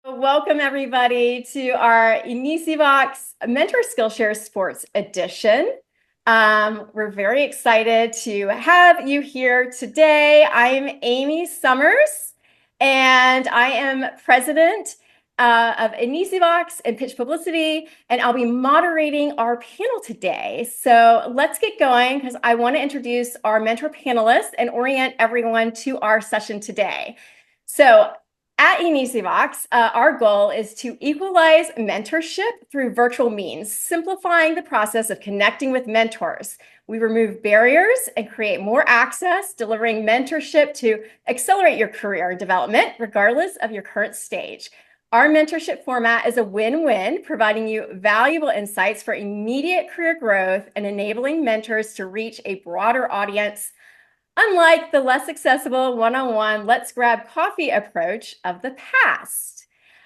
Welcome everybody to our INICIVOX Mentor SkillShare Sports Edition. We're very excited to have you here today. I'm Amy Summers, and I am president of INICIVOX and Pitch Publicity, and I'll be moderating our panel today. So let's get going because I want to introduce our mentor panelists and orient everyone to our session today. So at INICIVOX, our goal is to equalize mentorship through virtual means, simplifying the process of connecting with mentors. We remove barriers and create more access, delivering mentorship to accelerate your career development, regardless of your current stage. Our mentorship format is a win-win, providing you valuable insights for immediate career growth and enabling mentors to reach a broader audience, unlike the less accessible one-on-one, let's grab coffee approach of the past.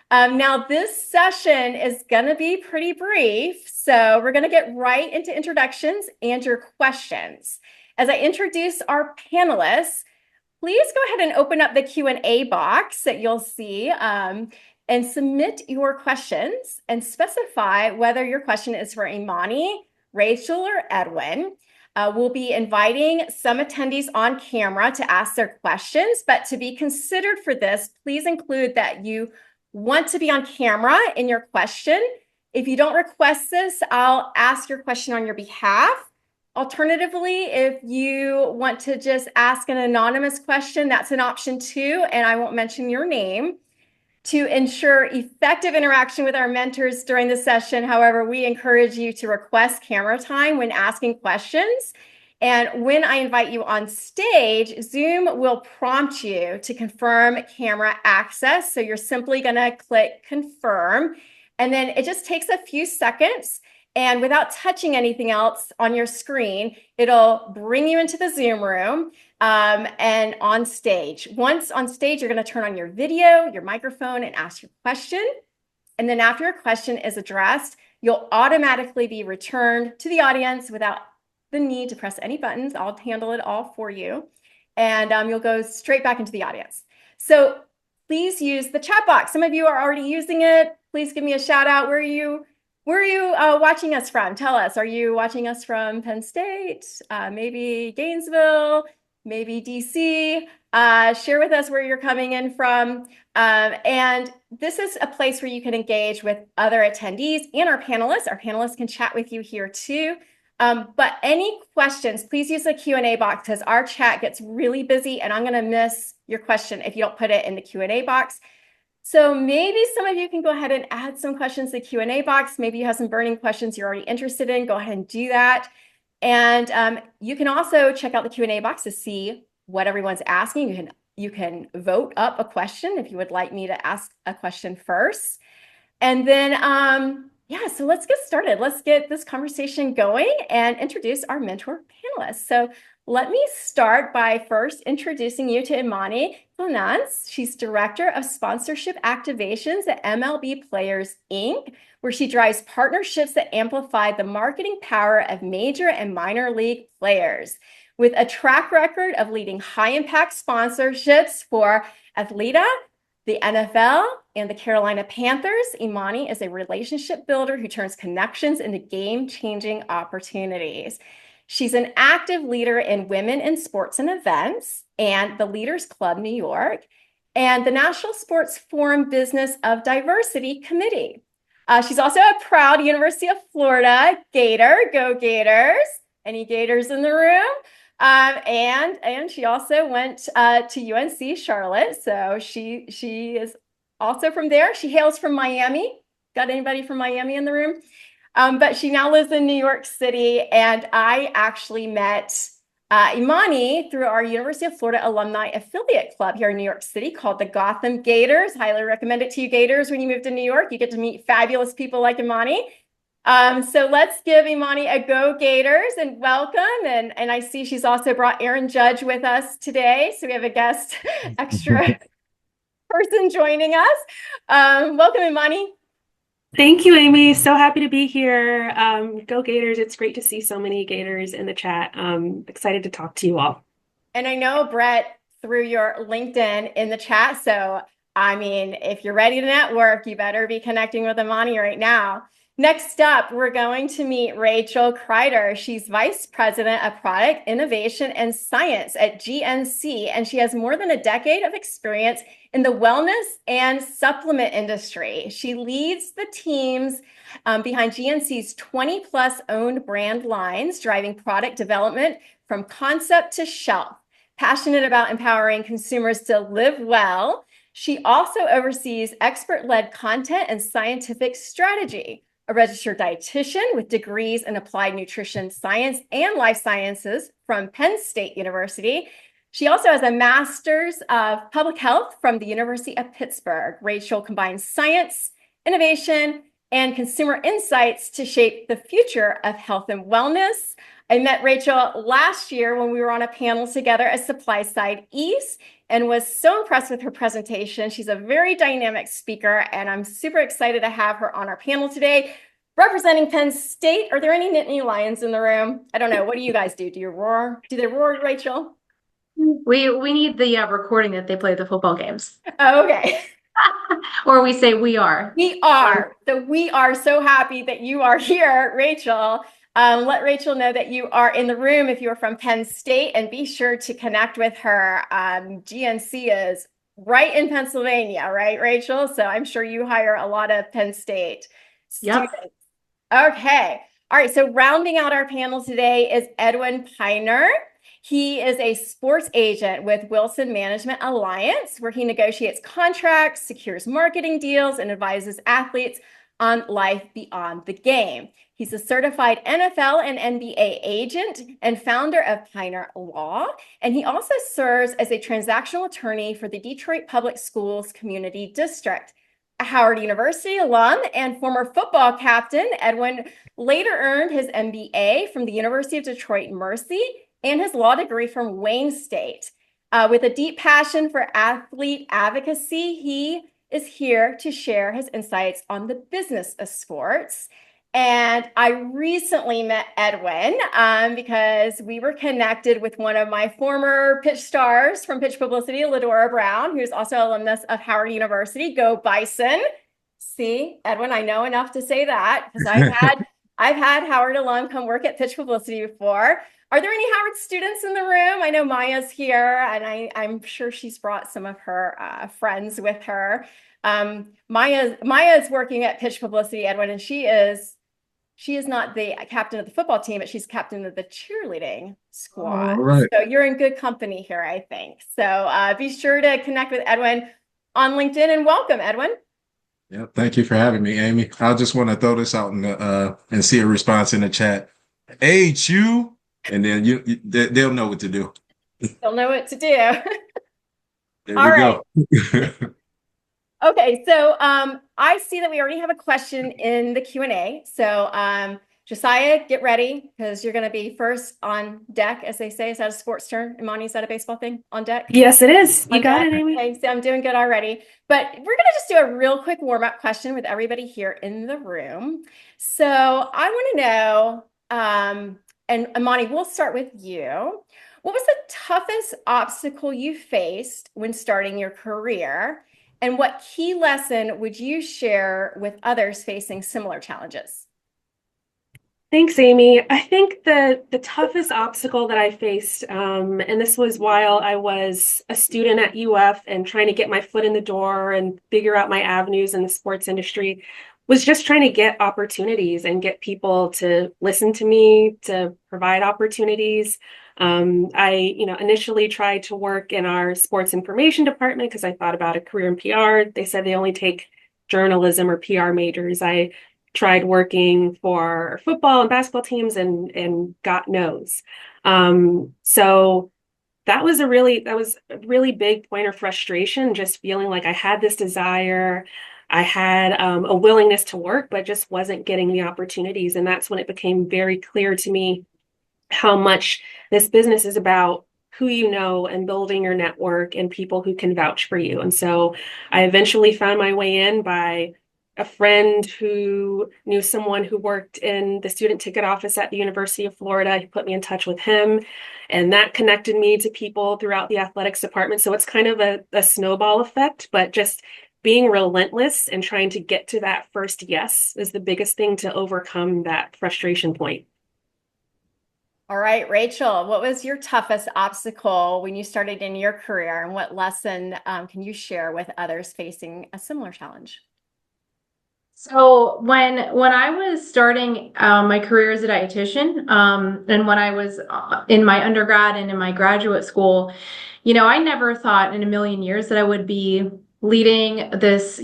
Now, this session is going to be pretty brief, so we're going to get right into introductions and your questions. As I introduce our panelists, please go ahead and open up the Q&A box that you'll see and submit your questions and specify whether your question is for Imani, Rachel, or Edwin. We'll be inviting some attendees on camera to ask their questions, but to be considered for this, please include that you want to be on camera in your question. If you don't request this, I'll ask your question on your behalf. Alternatively, if you want to just ask an anonymous question, that's an option too, and I won't mention your name. To ensure effective interaction with our mentors during the session, however, we encourage you to request camera time when asking questions. And when I invite you on stage, Zoom will prompt you to confirm camera access. So you're simply going to click confirm. And then it just takes a few seconds. And without touching anything else on your screen, it'll bring you into the Zoom room and on stage. Once on stage, you're going to turn on your video, your microphone, and ask your question. And then after your question is addressed, you'll automatically be returned to the audience without the need to press any buttons. I'll handle it all for you. And you'll go straight back into the audience. So please use the chat box. Some of you are already using it. Please give me a shout out. Where are you watching us from? Tell us. Are you watching us from Penn State? Maybe Gainesville? Maybe DC? Share with us where you're coming in from. And this is a place where you can engage with other attendees and our panelists. Our panelists can chat with you here too. But any questions, please use the Q&A box because our chat gets really busy and I'm going to miss your question if you don't put it in the Q&A box. So maybe some of you can go ahead and add some questions to the Q&A box. Maybe you have some burning questions you're already interested in. Go ahead and do that. And you can also check out the Q&A box to see what everyone's asking. You can vote up a question if you would like me to ask a question first. And then, yeah, so let's get started. Let's get this conversation going and introduce our mentor panelists. So let me start by first introducing you to Imani Clenance. She's Director of Sponsorship Activations at MLB Players, Inc., where she drives partnerships that amplify the marketing power of major and minor league players. With a track record of leading high-impact sponsorships for Athleta, the NFL, and the Carolina Panthers, Imani is a relationship builder who turns connections into game-changing opportunities. She's an active leader in Women in Sports and Events and the Leaders Club New York and the National Sports Forum Business of Diversity Committee. She's also a proud University of Florida Gator. Go Gators. Any Gators in the room? And she also went to UNC Charlotte. So she is also from there. She hails from Miami. Got anybody from Miami in the room? But she now lives in New York City, and I actually met Imani through our University of Florida Alumni Affiliate Club here in New York City called the Gotham Gators. Highly recommend it to you Gators when you move to New York. You get to meet fabulous people like Imani. So let's give Imani a go Gators and welcome. And I see she's also brought Aaron Judge with us today. So we have a guest extra person joining us. Welcome, Imani. Thank you, Amy. So happy to be here. Go Gators. It's great to see so many Gators in the chat. Excited to talk to you all. And I know Brett threw your LinkedIn in the chat, so I mean, if you're ready to network, you better be connecting with Imani right now. Next up, we're going to meet Rachel Kreider. She's Vice President of Product Innovation and Science at GNC, and she has more than a decade of experience in the wellness and supplement industry. She leads the teams behind GNC's 20 plus owned brand lines, driving product development from concept to shelf. Passionate about empowering consumers to live well, she also oversees expert-led content and scientific strategy. A registered dietitian with degrees in applied nutrition science and life sciences from Penn State University. She also has a master's of public health from the University of Pittsburgh. Rachel combines science, innovation, and consumer insights to shape the future of health and wellness. I met Rachel last year when we were on a panel together at Supply Side East and was so impressed with her presentation. She's a very dynamic speaker, and I'm super excited to have her on our panel today. Representing Penn State, are there any Nittany Lions in the room? I don't know. What do you guys do? Do you roar? Do they roar, Rachel? We need the recording that they play the football games. Oh, okay. Or we say we are. We are. So we are so happy that you are here, Rachel. Let Rachel know that you are in the room if you are from Penn State, and be sure to connect with her. GNC is right in Pennsylvania, right, Rachel? So I'm sure you hire a lot of Penn State students. Yep. Okay. All right. So rounding out our panel today is Edwin Piner. He is a sports agent with Wilson Management Alliance, where he negotiates contracts, secures marketing deals, and advises athletes on life beyond the game. He's a certified NFL and NBA agent and founder of Piner Law. And he also serves as a transactional attorney for the Detroit Public Schools Community District. A Howard University alum and former football captain, Edwin later earned his MBA from the University of Detroit Mercy and his law degree from Wayne State. With a deep passion for athlete advocacy, he is here to share his insights on the business of sports. And I recently met Edwin because we were connected with one of my former pitch stars from pitch publicity, Ladora Brown, who's also an alumnus of Howard University. Go Bison. See, Edwin, I know enough to say that because I've had Howard alum come work at pitch publicity before. Are there any Howard students in the room? I know Maya's here, and I'm sure she's brought some of her friends with her. Maya's working at pitch publicity, Edwin, and she is not the captain of the football team, but she's captain of the cheerleading squad. All right. So you're in good company here, I think. So be sure to connect with Edwin on LinkedIn, and welcome, Edwin. Yeah, thank you for having me, Amy. I just want to throw this out and see a response in the chat. Hey, Chew, and then they'll know what to do. They'll know what to do. There All we right. go. Okay, so I see that we already have a question in the Q&A. So Josiah, get ready because you're going to be first on deck, as they say. Is that a sports term? Imani, is that a baseball thing? On deck? Yes, it is. You On got deck? it, Amy. Okay, so I'm doing good already. But we're going to just do a real quick warm-up question with everybody here in the room. So I want to know, and Imani, we'll start with you. What was the toughest obstacle you faced when starting your career? And what key lesson would you share with others facing similar challenges? Thanks, Amy. I think the toughest obstacle that I faced, and this was while I was a student at UF and trying to get my foot in the door and figure out my avenues in the sports industry, was just trying to get opportunities and get people to listen to me, to provide opportunities. I initially tried to work in our sports information department because I thought about a career in PR. They said they only take journalism or PR majors. I tried working for football and basketball teams and got no's. So that was a really big point of frustration, just feeling like I had this desire. I had a willingness to work, but just wasn't getting the opportunities. And that's when it became very clear to me how much this business is about who you know and building your network and people who can vouch for you. And so I eventually found my way in by a friend who knew someone who worked in the student ticket office at the University of Florida. He put me in touch with him, and that connected me to people throughout the athletics department. So it's kind of a snowball effect, but just being relentless and trying to get to that first yes is the biggest thing to overcome that frustration point. All right, Rachel, what was your toughest obstacle when you started in your career, and what lesson can you share with others facing a similar challenge? So when I was starting my career as a dietitian, and when I was in my undergrad and in my graduate school, I never thought in a million years that I would be leading this,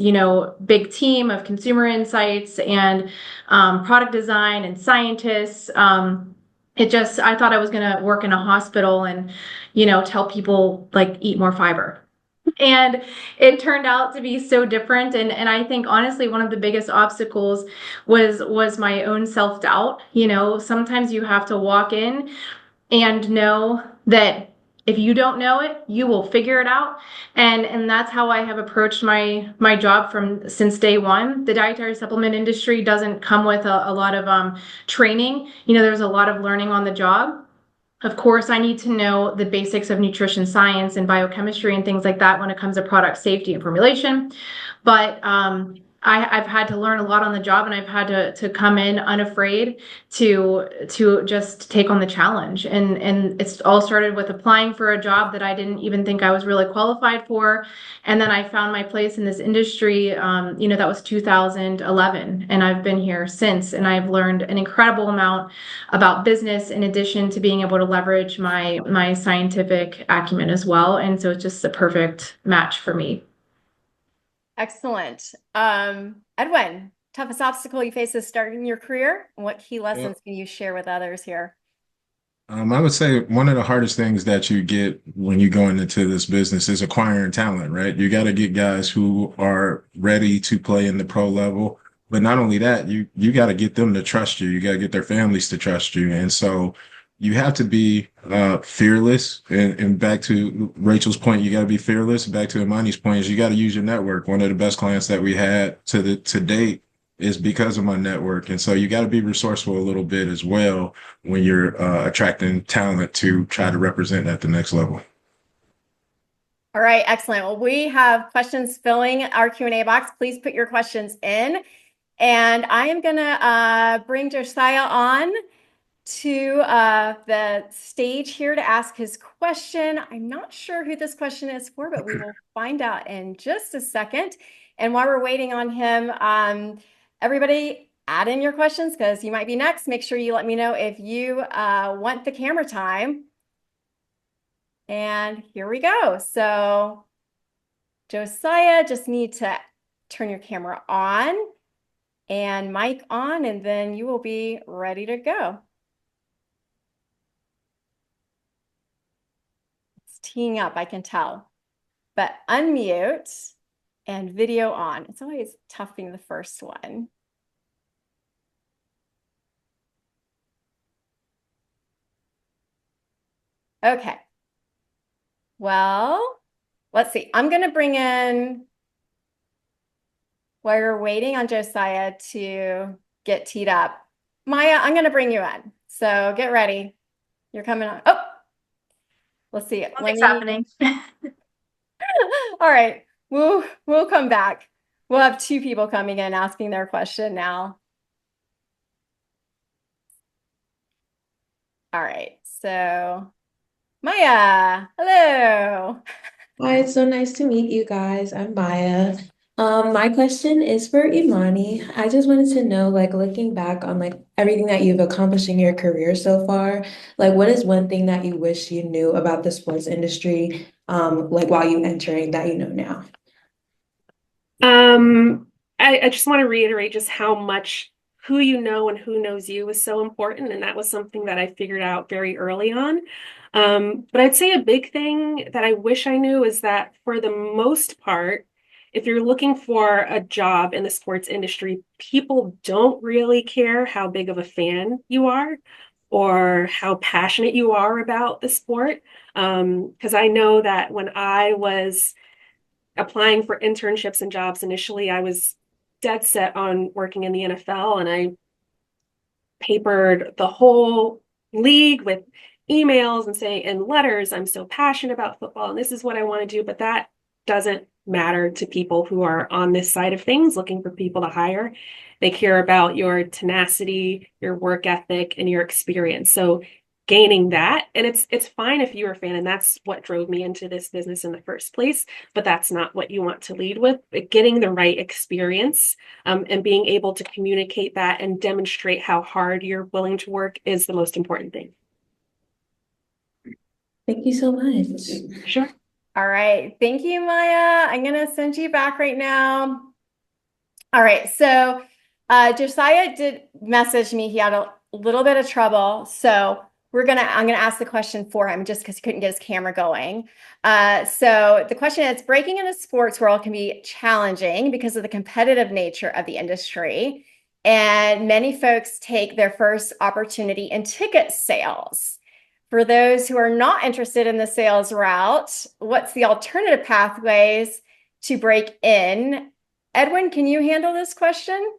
big team of consumer insights and product design and scientists. I thought I was going to work in a hospital and, tell people like eat more fiber. And it turned out to be so different. And I think honestly, one of the biggest obstacles was my own self-doubt. Sometimes you have to walk in and know that if you don't know it, you will figure it out. And that's how I have approached my job since day one. The dietary supplement industry doesn't come with a lot of training. There's a lot of learning on the job. Of course, I need to know the basics of nutrition science and biochemistry and things like that when it comes to product safety and formulation. But I've had to learn a lot on the job, and I've had to come in unafraid to just take on the challenge. And it's all started with applying for a job that I didn't even think I was really qualified for. And then I found my place in this industry, that was 2011. And I've been here since, and I've learned an incredible amount about business in addition to being able to leverage my scientific acumen as well. And so it's just a perfect match for me. Excellent. Edwin, toughest obstacle you face is starting your career, and what key lessons can you share with others here? I would say one of the hardest things that you get when you go into this business is acquiring talent, right? You got to get guys who are ready to play in the pro level. But not only that, you got to get them to trust you. You got to get their families to trust you. And so you have to be fearless. And back to Rachel's point, you got to be fearless. Back to Imani's point is you got to use your network. One of the best clients that we had to date is because of my network. And so you got to be resourceful a little bit as well when you're attracting talent to try to represent at the next level. All right, excellent. Well, we have questions filling our Q&A box. Please put your questions in. And I am going to bring Josiah on to the stage here to ask his question. I'm not sure who this question is for, but we will find out in just a second. And while we're waiting on him, everybody add in your questions because you might be next. Make sure you let me know if you want the camera time. And here we go. So Josiah, just need to turn your camera on and mic on, and then you will be ready to go. It's teeing up, I can tell. But unmute and video on. It's always tough being the first one. Okay. Well, let's see. I'm going to bring in, while you're waiting on Josiah to get teed up, Maya, I'm going to bring you in. So get ready. You're coming on. Oh, let's see. What's happening? All right. We'll come back. We'll have two people coming in asking their question now. All right. So Maya, hello. Hi, it's so nice to meet you guys. I'm Maya. My question is for Imani. I just wanted to know, like, looking back on like everything that you've accomplished in your career so far, like, what is one thing that you wish you knew about the sports industry, like while you entering that you know now? I just want to reiterate just how much who you know and who knows you is so important. And that was something that I figured out very early on. But I'd say a big thing that I wish I knew is that for the most part, if you're looking for a job in the sports industry, people don't really care how big of a fan you are or how passionate you are about the sport. Because I know that when I was applying for internships and jobs initially, I was dead set on working in the NFL, and I papered the whole league with emails and saying in letters, I'm so passionate about football and this is what I want to do. But that doesn't matter to people who are on this side of things looking for people to hire. They care about your tenacity, your work ethic, and your experience. So gaining that, and it's fine if you're a fan, and that's what drove me into this business in the first place, but that's not what you want to lead with. But getting the right experience, and being able to communicate that and demonstrate how hard you're willing to work is the most important thing. Thank you so much. Sure. All right. Thank you, Maya. I'm going to send you back right now. All right. So Josiah did message me. He had a little bit of trouble. So I'm going to ask the question for him just because he couldn't get his camera going. So the question is, breaking into sports world can be challenging because of the competitive nature of the industry. And many folks take their first opportunity in ticket sales. For those who are not interested in the sales route, what's the alternative pathways to break in? Edwin, can you handle this question?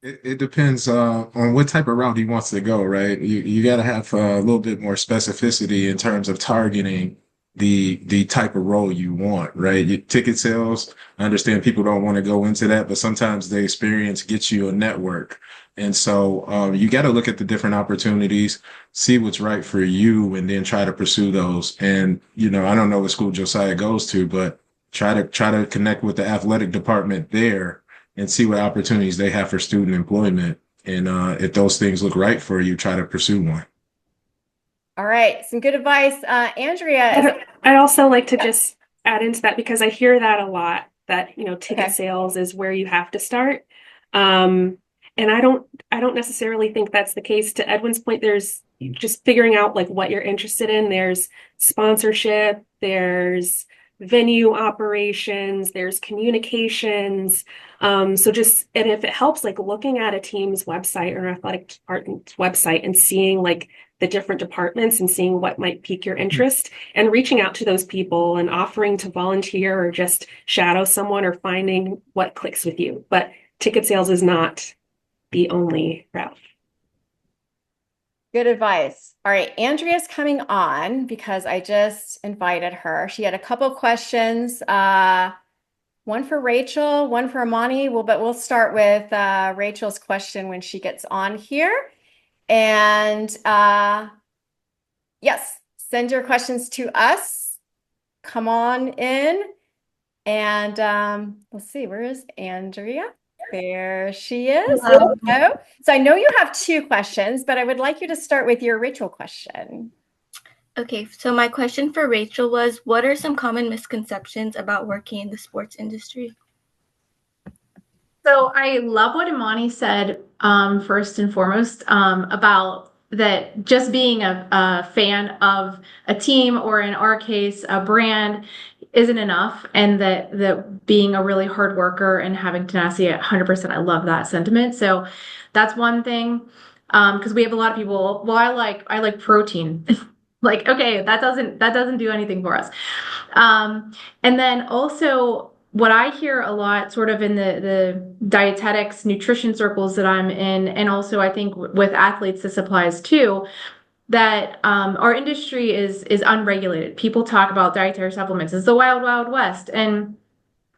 It depends on what type of route he wants to go, right? You got to have a little bit more specificity in terms of targeting the type of role you want, right? Your ticket sales, I understand people don't want to go into that, but sometimes the experience gets you a network. And so you got to look at the different opportunities, see what's right for you, and then try to pursue those. And, I don't know what school Josiah goes to, but try to connect with the athletic department there and see what opportunities they have for student employment. And if those things look right for you, try to pursue one. All right, some good advice. Andrea. I'd also like to just add into that, because I hear that a lot, that, ticket sales is where you have to start. And I don't necessarily think that's the case. To Edwin's point, there's just figuring out like what you're interested in. There's sponsorship, there's venue operations, there's communications. And if it helps, like looking at a team's website or an athletic department's website and seeing like the different departments and seeing what might pique your interest and reaching out to those people and offering to volunteer or just shadow someone or finding what clicks with you. But ticket sales is not the only route. Good advice. All right, Andrea's coming on because I just invited her. She had a couple questions, one for Rachel, one for Imani. But we'll start with Rachel's question when she gets on here. And yes, send your questions to us. Come on in. And let's see, where is Andrea? There she is. Hello. So I know you have two questions, but I would like you to start with your Rachel question. Okay, so my question for Rachel was, what are some common misconceptions about working in the sports industry? So I love what Imani said, first and foremost, about that just being a fan of a team, or in our case, a brand, isn't enough, and that being a really hard worker and having tenacity, 100%, I love that sentiment. So that's one thing, because we have a lot of people, well, I like protein. Like, okay, that doesn't do anything for us. And then also what I hear a lot sort of in the dietetics, nutrition circles that I'm in, and also I think with athletes this applies too, that our industry is unregulated. People talk about dietary supplements as the wild, wild west, and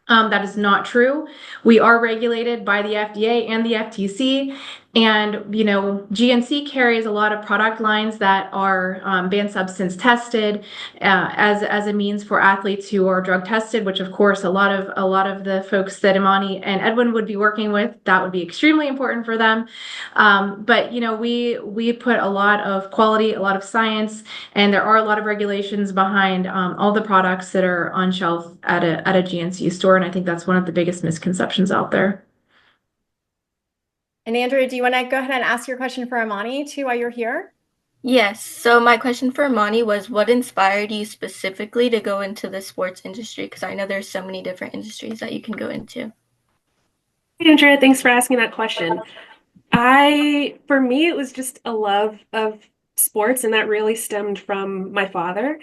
that is not true. We are regulated by the FDA and the FTC. And, GNC carries a lot of product lines that are banned substance tested as a means for athletes who are drug tested, which of course a lot of the folks that Imani and Edwin would be working with, that would be extremely important for them. But we put a lot of quality, a lot of science, and there are a lot of regulations behind all the products that are on shelf at a GNC store. And I think that's one of the biggest misconceptions out there. And Andrea, do you want to go ahead and ask your question for Imani too while you're here? Yes. So my question for Imani was, what inspired you specifically to go into the sports industry? Because I know there's so many different industries that you can go into. Hey, Andrea, thanks for asking that question. For me, it was just a love of sports, and that really stemmed from my father.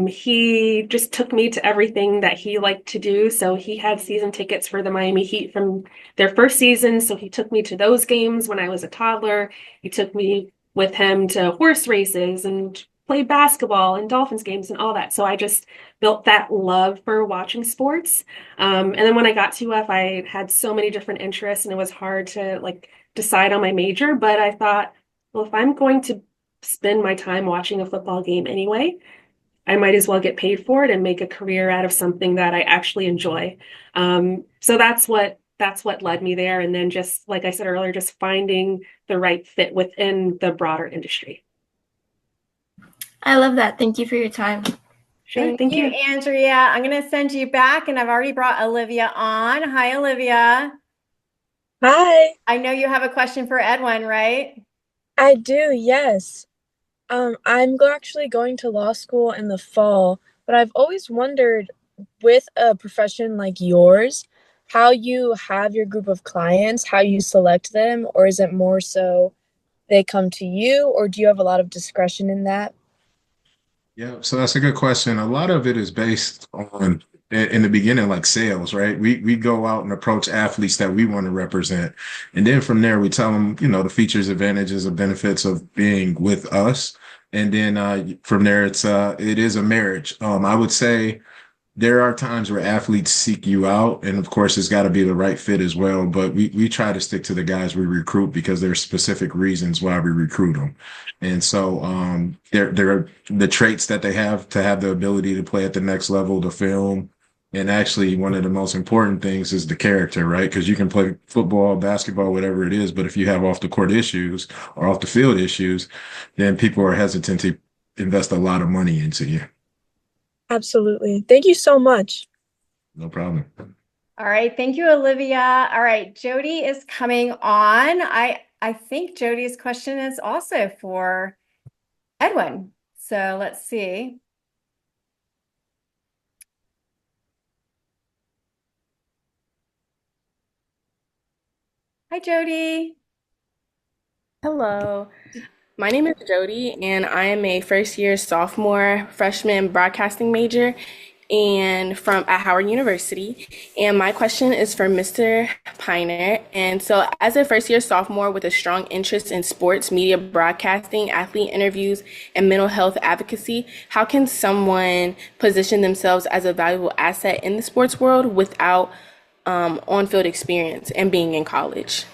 He just took me to everything that he liked to do. So he had season tickets for the Miami Heat from their first season. So he took me to those games when I was a toddler. He took me with him to horse races and play basketball and Dolphins games and all that. So I just built that love for watching sports. And then when I got to UF, I had so many different interests and it was hard to like decide on my major. But I thought, well, if I'm going to spend my time watching a football game anyway, I might as well get paid for it and make a career out of something that I actually enjoy. So that's what led me there. And then just like I said earlier, just finding the right fit within the broader industry. I love that. Thank you for your time. Sure, thank you. Andrea. I'm going to send you back, and I've already brought Olivia on. Hi, Olivia. Hi, I know you have a question for Edwin, right? I do, yes. I'm actually going to law school in the fall, but I've always wondered with a profession like yours, how you have your group of clients, how you select them, or is it more so they come to you, or do you have a lot of discretion in that? Yeah, so that's a good question. A lot of it is based on in the beginning, like sales, right? We go out and approach athletes that we want to represent. And then from there, we tell them, the features, advantages, and benefits of being with us. And then from there, it is a marriage. I would say there are times where athletes seek you out, and of course, it's got to be the right fit as well. But we try to stick to the guys we recruit because there's specific reasons why we recruit them. And so they're the traits that they have to have the ability to play at the next level, the film. And actually, one of the most important things is the character, right? Because you can play football, basketball, whatever it is, but if you have off the court issues or off the field issues, then people are hesitant to invest a lot of money into you. Absolutely. Thank you so much. No problem. All right. Thank you, Olivia. All right. Jody is coming on. I think Jody's question is also for Edwin. So let's see. Hi, Jody. Hello, my name is Jody, and I am a first year sophomore freshman broadcasting major and from at Howard University. And my question is for Mr. Piner. And so, as a first year sophomore with a strong interest in sports, media broadcasting, athlete interviews, and mental health advocacy, how can someone position themselves as a valuable asset in the sports world without on field experience and being in college?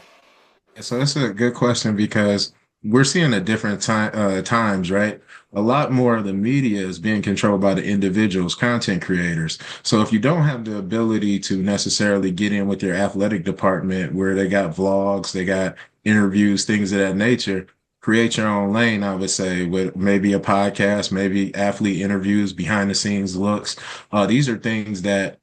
So that's a good question because we're seeing a different times, right? A lot more of the media is being controlled by the individuals, content creators. So if you don't have the ability to necessarily get in with your athletic department where they got vlogs, they got interviews, things of that nature, create your own lane, I would say, with maybe a podcast, maybe athlete interviews, behind the scenes looks. These are things that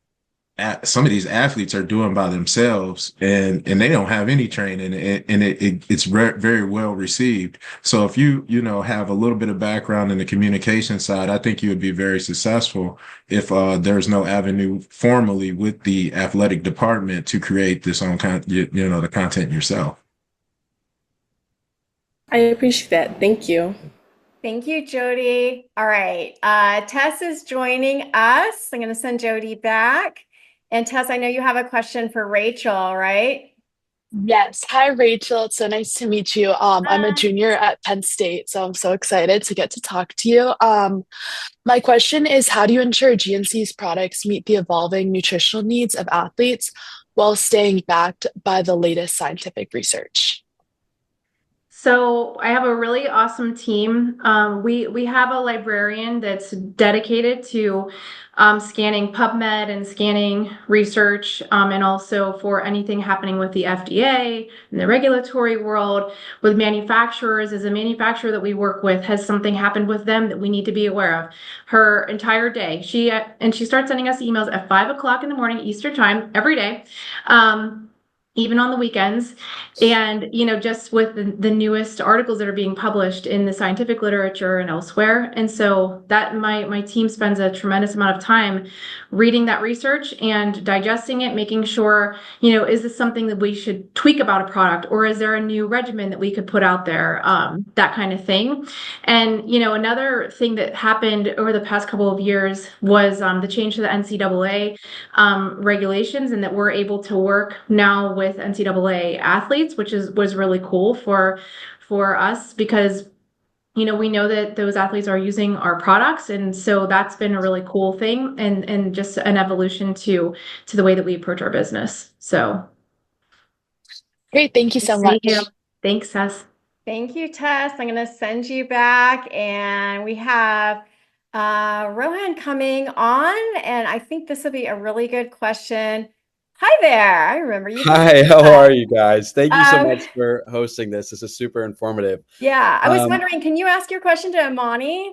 some of these athletes are doing by themselves and they don't have any training and it's very well received. So if you have a little bit of background in the communication side, I think you would be very successful if there's no avenue formally with the athletic department to create this own the content yourself. I appreciate that. Thank you. Thank you, Jody. All right. Tess is joining us. I'm going to send Jody back. And Tess, I know you have a question for Rachel, right? Yes. Hi, Rachel. It's so nice to meet you. I'm a junior at Penn State, so I'm so excited to get to talk to you. My question is, how do you ensure GNC's products meet the evolving nutritional needs of athletes while staying backed by the latest scientific research? So I have a really awesome team. We have a librarian that's dedicated to scanning PubMed and scanning research, and also for anything happening with the FDA and the regulatory world. With manufacturers, as a manufacturer that we work with, has something happened with them that we need to be aware of. Her entire day, she starts sending us emails at 5 o'clock in the morning Eastern time every day. even on the weekends. And, just with the newest articles that are being published in the scientific literature and elsewhere. And so that my team spends a tremendous amount of time reading that research and digesting it, making sure, is this something that we should tweak about a product, or is there a new regimen that we could put out there? That kind of thing. And, another thing that happened over the past couple of years was the change to the NCAA regulations, and that we're able to work now with NCAA athletes, which was really cool for us, because we know that those athletes are using our products, and so that's been a really cool thing, and just an evolution to the way that we approach our business. So Great. Thank you so thank you. much. Thanks, Tess. Thank you, Tess. I'm going to send you back, and we have Rohan coming on, and I think this will be a really good question. Hi there. I remember you. Hi, how are you guys? Thank you so much for hosting this. This is super informative. Yeah, I was wondering, can you ask your question to Imani?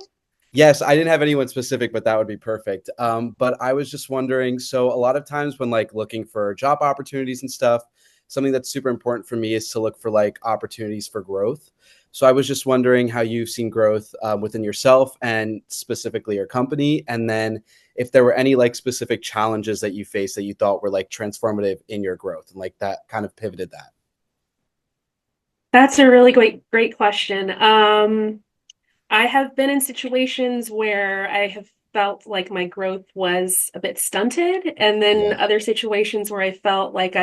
Yes, I didn't have anyone specific, but that would be perfect. But I was just wondering, so a lot of times when like looking for job opportunities and stuff, something that's super important for me is to look for like opportunities for growth. So I was just wondering how you've seen growth within yourself and specifically your company. And then if there were any like specific challenges that you faced that you thought were like transformative in your growth and like that kind of pivoted that. That's a really great question. I have been in situations where I have felt like my growth was a bit stunted, and then other situations where I felt like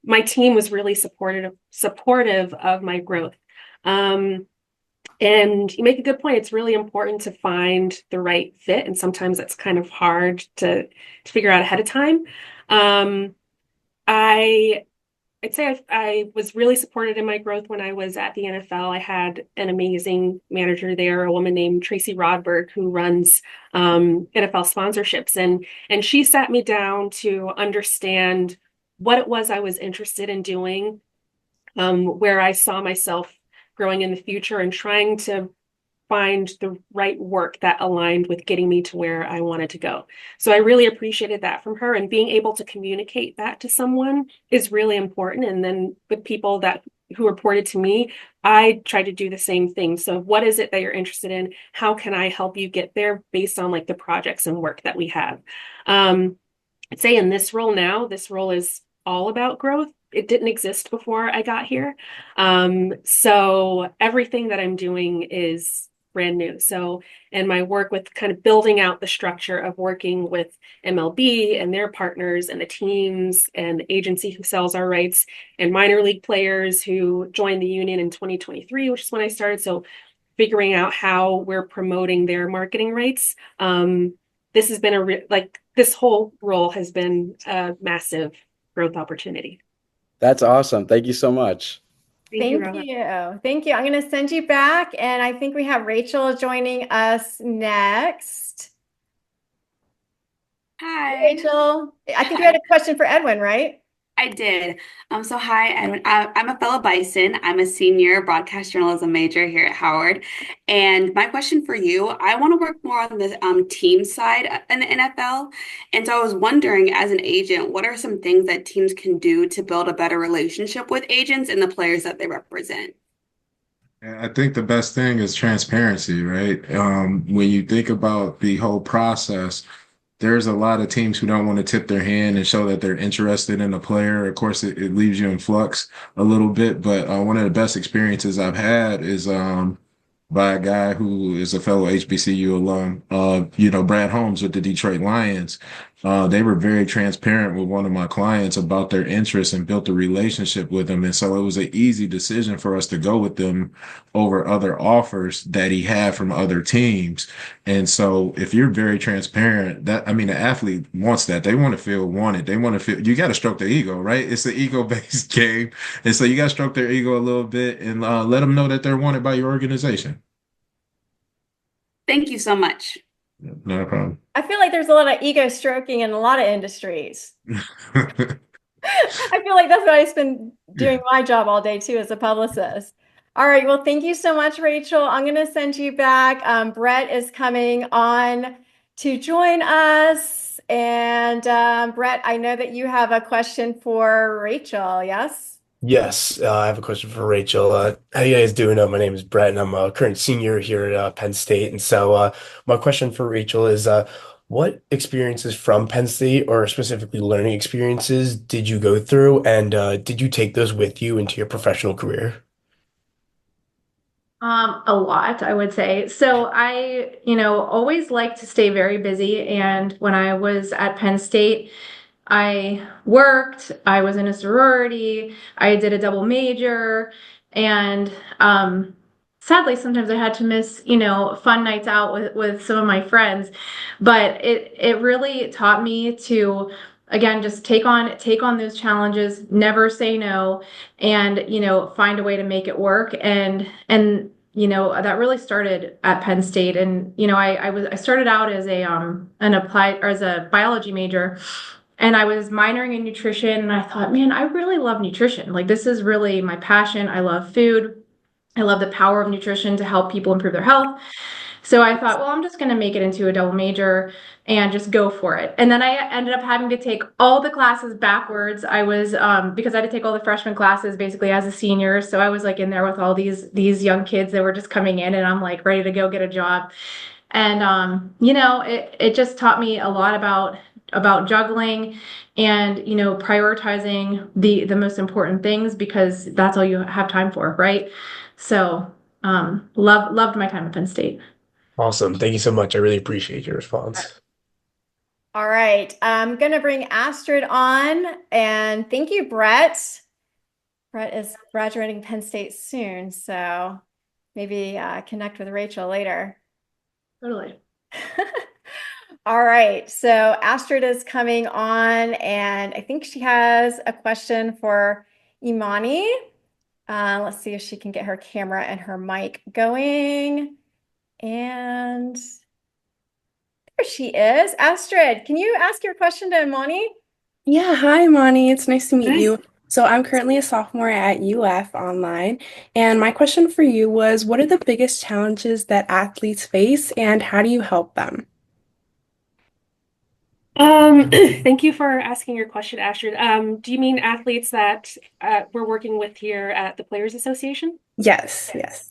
my team was really supportive of my growth. And you make a good point. It's really important to find the right fit, and sometimes that's kind of hard to figure out ahead of time. I'd say I was really supported in my growth when I was at the NFL. I had an amazing manager there, a woman named Tracy Rodberg, who runs NFL sponsorships, and she sat me down to understand what it was I was interested in doing, where I saw myself growing in the future, and trying to find the right work that aligned with getting me to where I wanted to go. So I really appreciated that from her, and being able to communicate that to someone is really important. And then with people who reported to me, I try to do the same thing. So what is it that you're interested in? How can I help you get there based on like the projects and work that we have? I'd say in this role now, this role is all about growth. It didn't exist before I got here. So everything that I'm doing is brand new. So, and my work with kind of building out the structure of working with MLB and their partners and the teams and the agency who sells our rights and minor league players who joined the union in 2023, which is when I started. So figuring out how we're promoting their marketing rights. This has been this whole role has been a massive growth opportunity. That's awesome. Thank you so much. Thank you. Thank you. I'm going to send you back, and I think we have Rachel joining us next. Hi. Rachel. I think you had a question for Edwin, right? I did. So hi, Edwin. I'm a fellow Bison. I'm a senior broadcast journalism major here at Howard. And my question for you, I want to work more on the team side in the NFL. And so I was wondering, as an agent, what are some things that teams can do to build a better relationship with agents and the players that they represent? I think the best thing is transparency, right? When you think about the whole process, there's a lot of teams who don't want to tip their hand and show that they're interested in a player. Of course, it leaves you in flux a little bit, but one of the best experiences I've had is by a guy who is a fellow HBCU alum, Brad Holmes with the Detroit Lions. They were very transparent with one of my clients about their interests and built a relationship with them. And so it was an easy decision for us to go with them over other offers that he had from other teams. And so if you're very transparent, the athlete wants that. They want to feel wanted. They want to feel, you got to stroke their ego, right? It's an ego-based game. And so you got to stroke their ego a little bit and let them know that they're wanted by your organization. Thank you so much. Not a problem. I feel like there's a lot of ego stroking in a lot of industries. I feel like that's what I spend doing my job all day too as a publicist. All right. Well, thank you so much, Rachel. I'm going to send you back. Brett is coming on to join us. And Brett, I know that you have a question for Rachel, yes? Yes, I have a question for Rachel. How you guys doing? My name is Brett, and I'm a current senior here at Penn State. And so, my question for Rachel is, what experiences from Penn State, or specifically learning experiences, did you go through, and did you take those with you into your professional career? A lot, I would say. So I, always like to stay very busy. And when I was at Penn State, I worked, I was in a sorority, I did a double major, and sadly, sometimes I had to miss, fun nights out with some of my friends. But it really taught me to, again, just take on those challenges, never say no, and find a way to make it work. And that really started at Penn State. And I started out as an applied or as a biology major, and I was minoring in nutrition, and I thought, man, I really love nutrition. Like, this is really my passion. I love food. I love the power of nutrition to help people improve their health. So I thought, well, I'm just going to make it into a double major and just go for it. And then I ended up having to take all the classes backwards. I was because I had to take all the freshman classes basically as a senior. So I was like in there with all these young kids that were just coming in, and I'm like ready to go get a job. And it just taught me a lot about juggling and prioritizing the most important things, because that's all you have time for, right? So loved my time at Penn State. Awesome. Thank you so much. I really appreciate your response. All right, I'm going to bring Astrid on, and thank you, Brett. Brett is graduating Penn State soon, so maybe connect with Rachel later. Totally. All right, so Astrid is coming on, and I think she has a question for Imani. Let's see if she can get her camera and her mic going. And there she is. Astrid, can you ask your question to Imani? Yeah, hi, Imani. It's nice to meet Hi. you. So I'm currently a sophomore at UF online, and my question for you was, what are the biggest challenges that athletes face, and how do you help them? Thank you for asking your question, Astrid. Do you mean athletes that we're working with here at the Players Association? Yes, yes.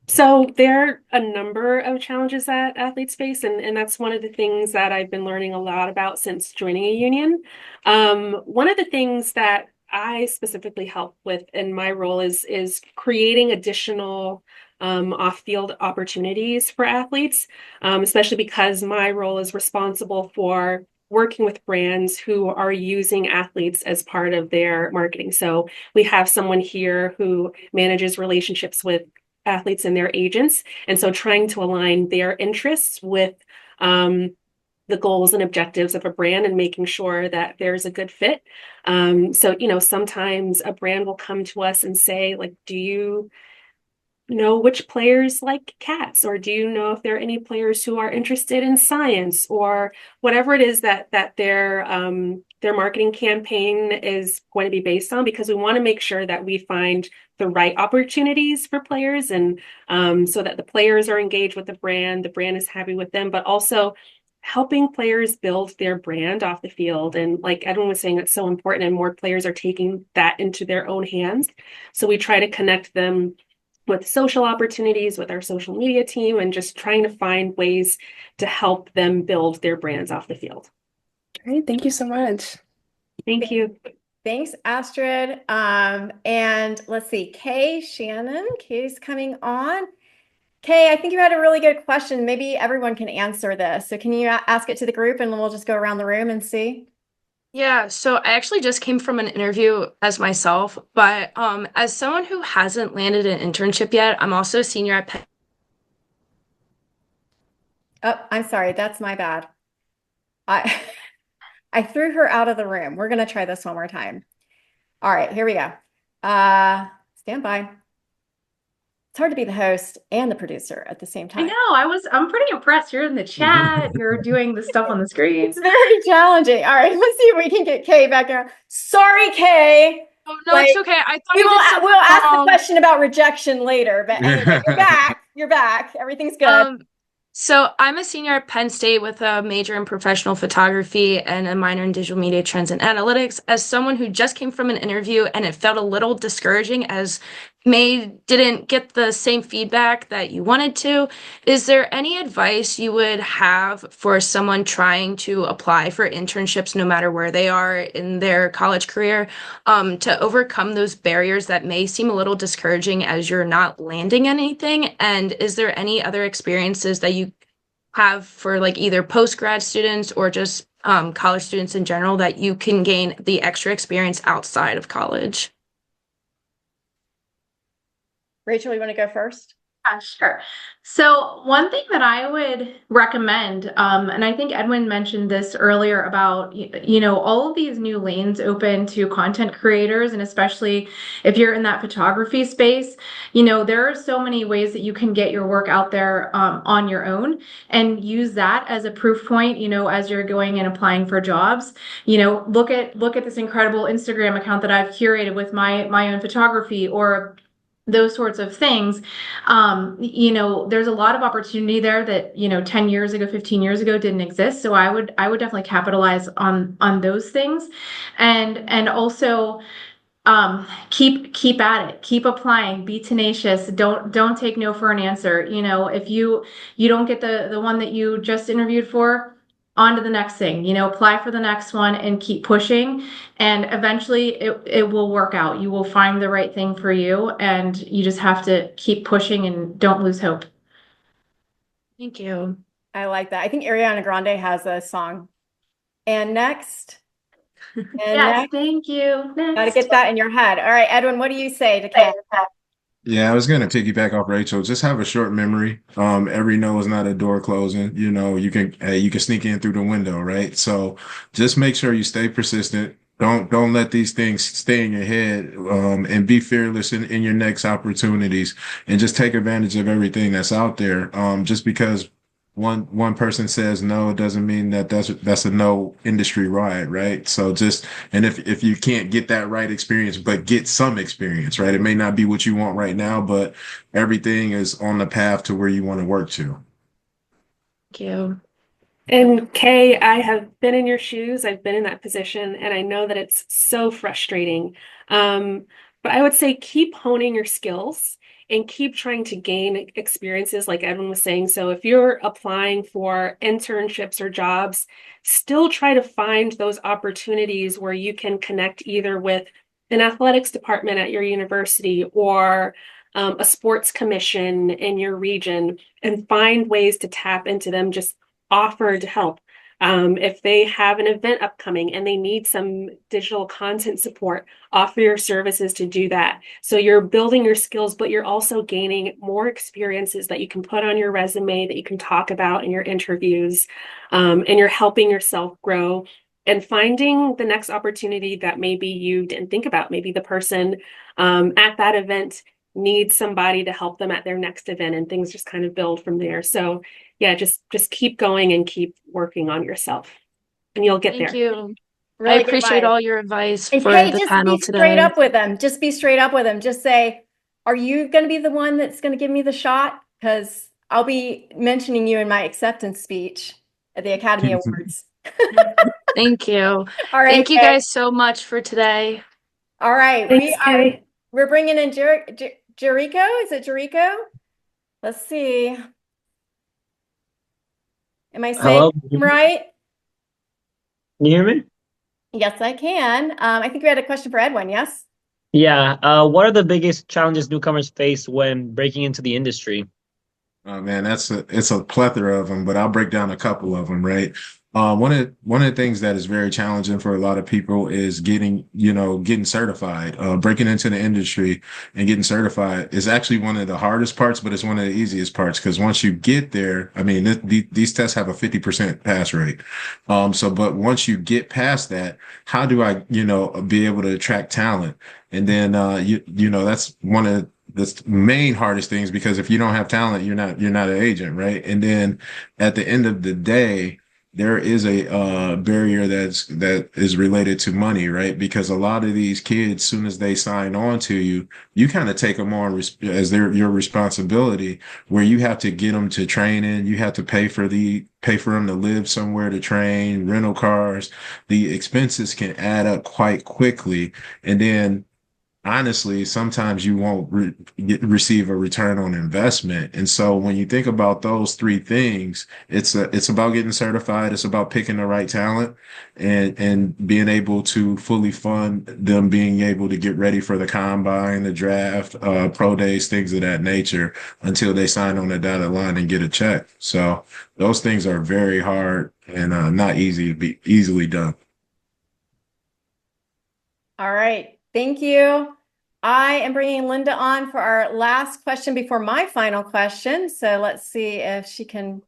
So there are a number of challenges that athletes face, and that's one of the things that I've been learning a lot about since joining a union. One of the things that I specifically help with in my role is creating additional off-field opportunities for athletes, especially because my role is responsible for working with brands who are using athletes as part of their marketing. So we have someone here who manages relationships with athletes and their agents, and so trying to align their interests with the goals and objectives of a brand and making sure that there's a good fit. So sometimes a brand will come to us and say, like, do you know which players like cats, or do you know if there are any players who are interested in science, or whatever it is that their marketing campaign is going to be based on, because we want to make sure that we find the right opportunities for players, and so that the players are engaged with the brand is happy with them, but also helping players build their brand off the field. And like Edwin was saying, it's so important, and more players are taking that into their own hands. So we try to connect them with social opportunities with our social media team, and just trying to find ways to help them build their brands off the field. All right, thank you so much. Thank you. Thanks, Astrid. And let's see, Kay's coming on. Kay, I think you had a really good question. Maybe everyone can answer this. So can you ask it to the group, and we'll just go around the room and see? Yeah, so I actually just came from an interview as myself, but as someone who hasn't landed an internship yet, I'm also a senior at Penn. Oh, I'm sorry. That's my bad. I I threw her out of the room. We're going to try this one more time. All right, here we go. Stand by. It's hard to be the host and the producer at the same I time. know. I'm pretty impressed. You're in the chat. You're doing the stuff on the screen. It's very challenging. All right, let's see if we can get Kay back on. Sorry, Kay. Oh, no, it's okay. I thought We'll ask the question about rejection later, but anyway, you're back. You're back. Everything's good. So I'm a senior at Penn State with a major in professional photography and a minor in digital media trends and analytics. As someone who just came from an interview and it felt a little discouraging as May didn't get the same feedback that you wanted to, is there any advice you would have for someone trying to apply for internships no matter where they are in their college career, to overcome those barriers that may seem a little discouraging as you're not landing anything? And is there any other experiences that you have for like either post-grad students or just college students in general that you can gain the extra experience outside of college? Rachel, you want to go first? Sure. So one thing that I would recommend, and I think Edwin mentioned this earlier about, all of these new lanes open to content creators, and especially if you're in that photography space, there are so many ways that you can get your work out there on your own and use that as a proof point, as you're going and applying for jobs. Look at this incredible Instagram account that I've curated with my own photography, or those sorts of things. There's a lot of opportunity there that 10 years ago, 15 years ago didn't exist. So I would definitely capitalize on those things, and also keep at it, keep applying, be tenacious. Don't take no for an answer. If you don't get the one that you just interviewed for, on to the next thing. Apply for the next one and keep pushing, and eventually it will work out. You will find the right thing for you, and you just have to keep pushing and don't lose hope. Thank you. I like that. I think Ariana Grande has a song. And next. And yes, next. thank you. Got to get that in your head. All right, Edwin, what do you say to Kat? Yeah, I was going to piggyback off Rachel. Just have a short memory. Every no is not a door closing. You can sneak in through the window, right? So just make sure you stay persistent. Don't let these things stay in your head, and be fearless in your next opportunities, and just take advantage of everything that's out there. Just because one person says no, it doesn't mean that's a no industry wide, right? So and if you can't get that right experience, but get some experience, right? It may not be what you want right now, but everything is on the path to where you want to work to. Thank you. And Kay, I have been in your shoes. I've been in that position, and I know that it's so frustrating. But I would say keep honing your skills and keep trying to gain experiences, like Evan was saying. So if you're applying for internships or jobs, still try to find those opportunities where you can connect either with an athletics department at your university or a sports commission in your region, and find ways to tap into them. Just offer to help. If they have an event upcoming and they need some digital content support, offer your services to do that. So you're building your skills, but you're also gaining more experiences that you can put on your resume, that you can talk about in your interviews, and you're helping yourself grow and finding the next opportunity that maybe you didn't think about. Maybe the person at that event needs somebody to help them at their next event, and things just kind of build from there. So yeah, just keep going and keep working on yourself, and you'll get there. Thank you. Really I appreciate advice. all your advice And for Kay, the just panel be today. straight up with them. Just be straight up with them. Just say, are you going to be the one that's going to give me the shot? Because I'll be mentioning you in my acceptance speech at the Academy Awards. Thank you. All right. Thank you Kay. guys so much for today. All right. Thanks, We're bringing in Jericho. Is it Jericho? Let's see. Am I saying right? Can you hear me? Yes, I can. I think we had a question for Edwin. Yes. Yeah. What are the biggest challenges newcomers face when breaking into the industry? Oh man, it's a plethora of them, but I'll break down a couple of them, right? One of the things that is very challenging for a lot of people is getting certified. Breaking into the industry and getting certified is actually one of the hardest parts, but it's one of the easiest parts, because once you get there, I mean, these tests have a 50% pass rate. But once you get past that, how do I, be able to attract talent? And then, that's one of the main hardest things, because if you don't have talent, you're not an agent, right? And then at the end of the day, there is a barrier that is related to money, right? Because a lot of these kids, soon as they sign on to you, you kind of take them on as your responsibility, where you have to get them to training, you have to pay for them to live somewhere to train, rental cars. The expenses can add up quite quickly, and then honestly, sometimes you won't receive a return on investment. And so when you think about those three things, it's about getting certified. It's about picking the right talent and being able to fully fund them being able to get ready for the combine, the draft, pro days, things of that nature until they sign on the dotted line and get a check. So those things are very hard and not easy to be easily done. All right. Thank you. I am bringing Linda on for our last question before my final question. So let's see if she can.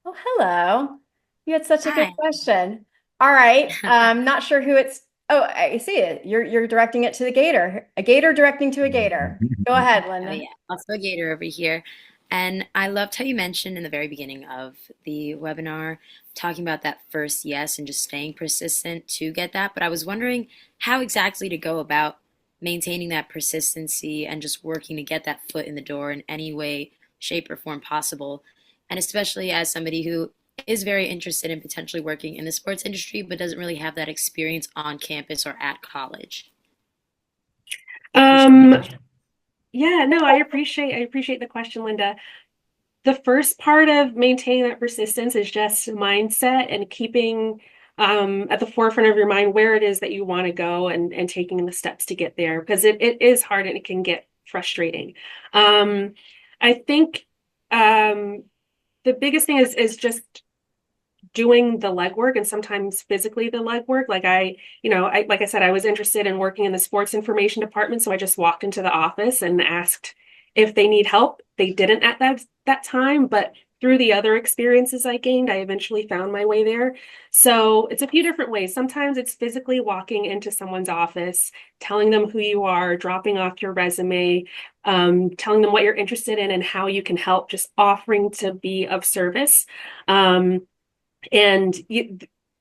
Oh, hello. You had such a good question. All right. I'm not sure who it's. Oh, I see it. You're directing it to the gator. A gator directing to a gator. Go ahead, Oh Linda. yeah, also Gator over here. And I loved how you mentioned in the very beginning of the webinar talking about that first yes and just staying persistent to get that. But I was wondering how exactly to go about maintaining that persistency and just working to get that foot in the door in any way, shape, or form possible. And especially as somebody who is very interested in potentially working in the sports industry, but doesn't really have that experience on campus or at college. Yeah, no, I appreciate the question, Linda. The first part of maintaining that persistence is just mindset and keeping at the forefront of your mind where it is that you want to go and taking the steps to get there, because it is hard and it can get frustrating. I think the biggest thing is just doing the legwork, and sometimes physically the legwork. Like like I said, I was interested in working in the sports information department, so I just walked into the office and asked if they need help. They didn't at that time, but through the other experiences I gained, I eventually found my way there. So it's a few different ways. Sometimes it's physically walking into someone's office, telling them who you are, dropping off your resume, telling them what you're interested in and how you can help, just offering to be of service. And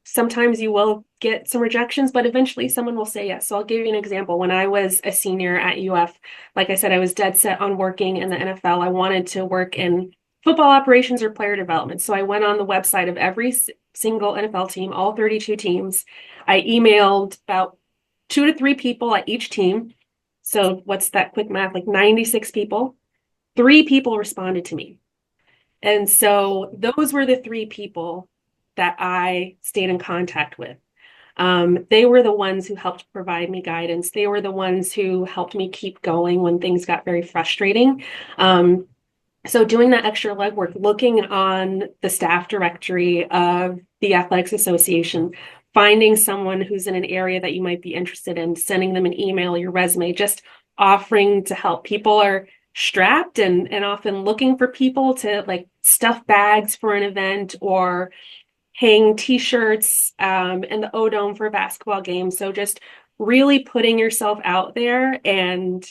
sometimes you will get some rejections, but eventually someone will say yes. So I'll give you an example. When I was a senior at UF, like I said, I was dead set on working in the NFL. I wanted to work in football operations or player development. So I went on the website of every single NFL team, all 32 teams. I emailed about 2 to 3 people at each team. So what's that quick math? Like 96 people. 3 people responded to me. And so those were the 3 people that I stayed in contact with. They were the ones who helped provide me guidance. They were the ones who helped me keep going when things got very frustrating. So doing that extra legwork, looking on the staff directory of the Athletics Association, finding someone who's in an area that you might be interested in, sending them an email, your resume, just offering to help. People are strapped and often looking for people to like stuff bags for an event or hang t-shirts in the O-Dome for a basketball game. So just really putting yourself out there and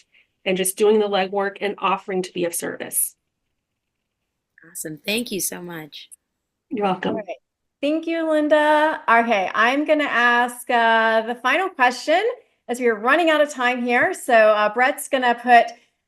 just doing the legwork and offering to be of service. Awesome. Thank you so much. You're welcome. All right. Thank you, Linda. Okay, I'm going to ask the final question as we're running out of time here. So Brett's going to put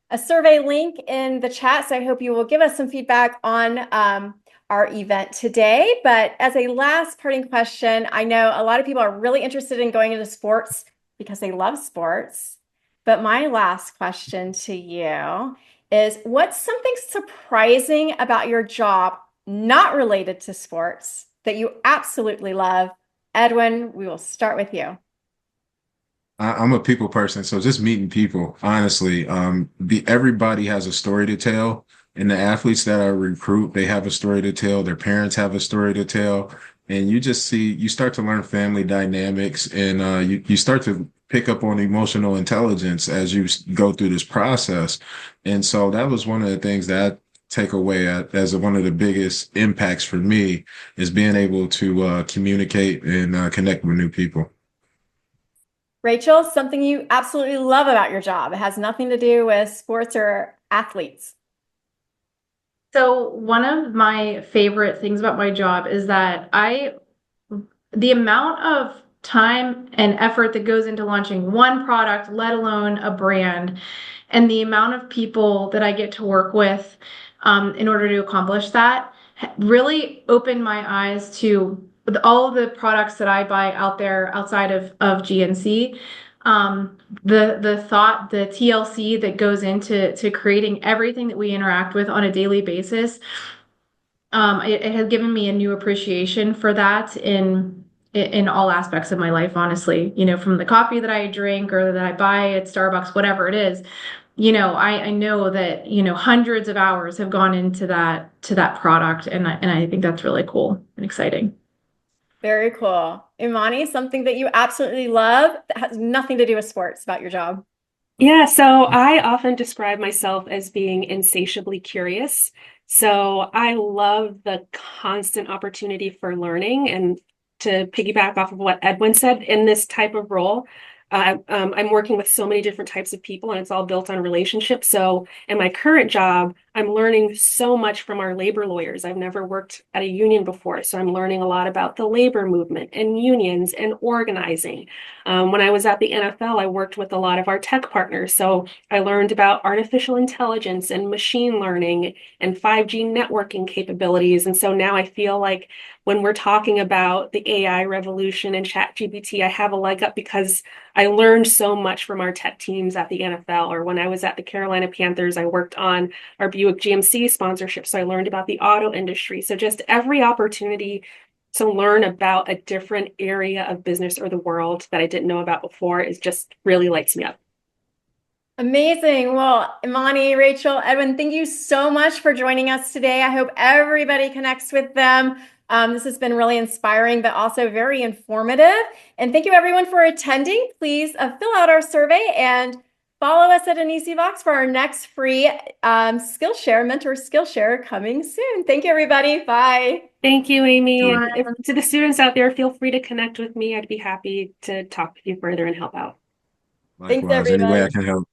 a survey link in the chat. So I hope you will give us some feedback on our event today. But as a last parting question, I know a lot of people are really interested in going into sports because they love sports. But my last question to you is, what's something surprising about your job not related to sports that you absolutely love? Edwin, we will start with you. I'm a people person, so just meeting people, honestly, everybody has a story to tell. And the athletes that I recruit, they have a story to tell. Their parents have a story to tell. And you start to learn family dynamics, and you start to pick up on emotional intelligence as you go through this process. And so that was one of the things that I take away as one of the biggest impacts for me, is being able to communicate and connect with new people. Rachel, something you absolutely love about your job. It has nothing to do with sports or athletes. So one of my favorite things about my job is that I the amount of time and effort that goes into launching one product, let alone a brand, and the amount of people that I get to work with in order to accomplish that really opened my eyes to all of the products that I buy out there outside of GNC. The thought, the TLC that goes into creating everything that we interact with on a daily basis, it has given me a new appreciation for that in all aspects of my life, honestly. From the coffee that I drink or that I buy at Starbucks, whatever it is, I know that, hundreds of hours have gone into that product, and I think that's really cool and exciting. Very cool. Imani, something that you absolutely love that has nothing to do with sports about your job. Yeah, so I often describe myself as being insatiably curious. So I love the constant opportunity for learning. And to piggyback off of what Edwin said, in this type of role, I'm working with so many different types of people, and it's all built on relationships. So in my current job, I'm learning so much from our labor lawyers. I've never worked at a union before, so I'm learning a lot about the labor movement and unions and organizing. When I was at the NFL, I worked with a lot of our tech partners. So I learned about artificial intelligence and machine learning and 5G networking capabilities. And so now I feel like when we're talking about the AI revolution and ChatGPT, I have a leg up because I learned so much from our tech teams at the NFL. Or when I was at the Carolina Panthers, I worked on our Buick GMC sponsorship. So I learned about the auto industry. So just every opportunity to learn about a different area of business or the world that I didn't know about before is just really lights me up. Amazing. Well, Imani, Rachel, Edwin, thank you so much for joining us today. I hope everybody connects with them. This has been really inspiring, but also very informative. And thank you everyone for attending. Please fill out our survey and follow us at INICIVOX for our next free SkillShare, Mentor SkillShare coming soon. Thank you, everybody. Bye. Thank you, Amy. And to the students out there, feel free to connect with me. I'd be happy to talk with you further and help out. Likewise, any way I can help.